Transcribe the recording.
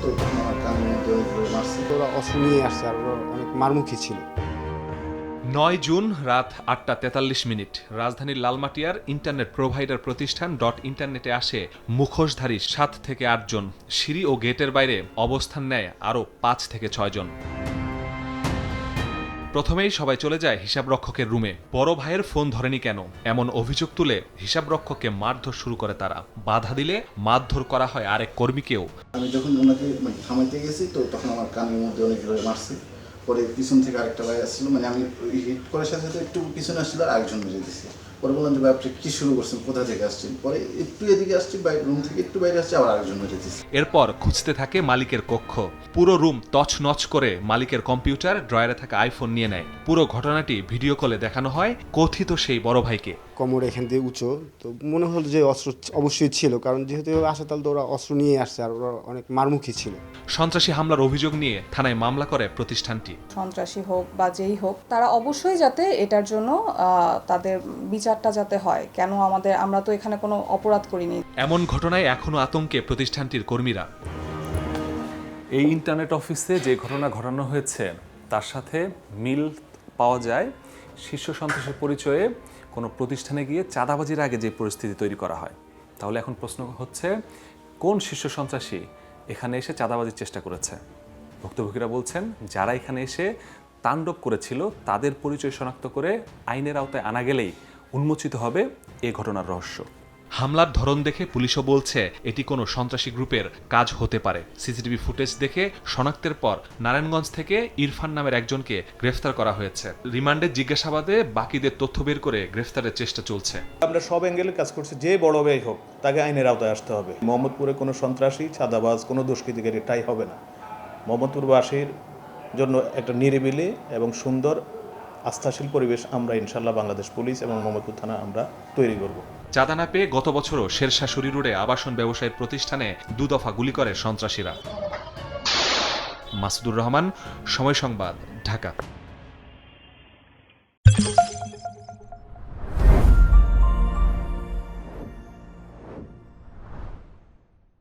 তো তখন আমার কানের মধ্যে অনেকভাবে মারছে। ওরা অস্ত্র নিয়ে আসছে আর ওরা অনেক মারমুখী ছিল। ৯ জুন রাত ৮টা ৪৩ রাজধানীর লালমাটিয়ার ইন্টারনেট প্রোভাইডার প্রতিষ্ঠান ইন্টারনেটে আসে মুখোশধারী ৭ থেকে ৮ জন। সিঁড়ি ও গেটের বাইরে অবস্থান নেয় আরও ৫ থেকে ৬ জন। প্রথমেই সবাই চলে যায় হিসাবরক্ষকের রুমে। বড় ভাইয়ের ফোন ধরেনি কেন, এমন অভিযোগ তুলে হিসাবরক্ষককে মারধর শুরু করে তারা। বাধা দিলে মারধর করা হয় আরেক কর্মীকেও। আমি যখন ওনাকে থামাইতে গেছি তো তখন আমার কানের মধ্যে অনেকভাবে মারছে। পরে পিছন থেকে আরেকটা ভাই আসছিল, আমি হিট করার সাথে সাথে একটু পিছনে আসছিল আর আরেকজন মেরে দিচ্ছে। পরে বললাম যে ভাই আপনি কি শুরু করছেন, কোথা থেকে আসছেন? পরে একটু এদিকে আসছি, রুম থেকে একটু বাইরে আসছি, আবার আরেকজন মেরে দিচ্ছে। এরপর খুঁজতে থাকে মালিকের কক্ষ। পুরো রুম তছনছ করে মালিকের কম্পিউটার, ড্রয়ারে থাকা আইফোন নিয়ে নেয়। পুরো ঘটনাটি ভিডিও কলে দেখানো হয় কথিত সেই বড় ভাইকে। কোমর এখান দিয়ে উঁচু, তো মনে হলো যে অস্ত্র অবশ্যই ছিল, কারণ যেহেতু আসাতাল তো ওরা অস্ত্র নিয়ে আসছে আর ওরা অনেক মারমুখী ছিল। সন্ত্রাসী হামলার অভিযোগ নিয়ে থানায় মামলা করে প্রতিষ্ঠানটি। সন্ত্রাসী হোক বা যেই হোক, তারা অবশ্যই যাতে এটার জন্য তাদের বিচারটা যাতে হয়। কেন আমরা তো এখানে কোনো অপরাধ করিনি। এমন ঘটনায় এখনো আতঙ্কে প্রতিষ্ঠানটির কর্মীরা। এই ইন্টারনেট অফিসে যে ঘটনা ঘটানো হয়েছে তার সাথে মিল পাওয়া যায় শীর্ষ সন্ত্রাসের পরিচয়ে কোনো প্রতিষ্ঠানে গিয়ে চাঁদাবাজির আগে যে পরিস্থিতি তৈরি করা হয়। তাহলে এখন প্রশ্ন হচ্ছে, কোন শীর্ষ সন্ত্রাসী এখানে এসে চাঁদাবাজির চেষ্টা করেছে? ভুক্তভোগীরা বলছেন যারা এখানে এসে তাণ্ডব করেছিল তাদের পরিচয় শনাক্ত করে আইনের আওতায় আনা গেলেই উন্মোচিত হবে এ ঘটনার রহস্য। হামলার ধরন দেখে পুলিশও বলছে এটি কোনো সন্ত্রাসী গ্রুপের কাজ হতে পারে। সিসিটিভি ফুটেজ দেখে শনাক্তের পর নারায়ণগঞ্জ থেকে ইরফান নামের একজনকে গ্রেফতার করা হয়েছে। রিমান্ডে জিজ্ঞাসাবাদে বাকিদের তথ্য বের করে গ্রেফতারের চেষ্টা চলছে। আমরা সব অ্যাঙ্গেলে কাজ করছি, যে বড় ব্যয় হোক তাকে আইনের আওতায় আসতে হবে। মোহাম্মদপুরে কোনো সন্ত্রাসী, চাঁদাবাজ, কোনো দুষ্কৃতিকারী ঠাঁই হবে না। মোহাম্মদপুরবাসীর জন্য একটা নিরিবিলি এবং সুন্দর আস্থাশীল পরিবেশ আমরা ইনশাল্লাহ বাংলাদেশ পুলিশ এবং মোহাম্মদপুর থানা আমরা তৈরি করব। চাঁদা না পেয়ে গত বছরও শেরশাহ শরী রোডে আবাসন ব্যবসায়ীর প্রতিষ্ঠানে 2 দফা গুলি করে সন্ত্রাসীরা। মাসুদুর রহমান, সময় সংবাদ, ঢাকা।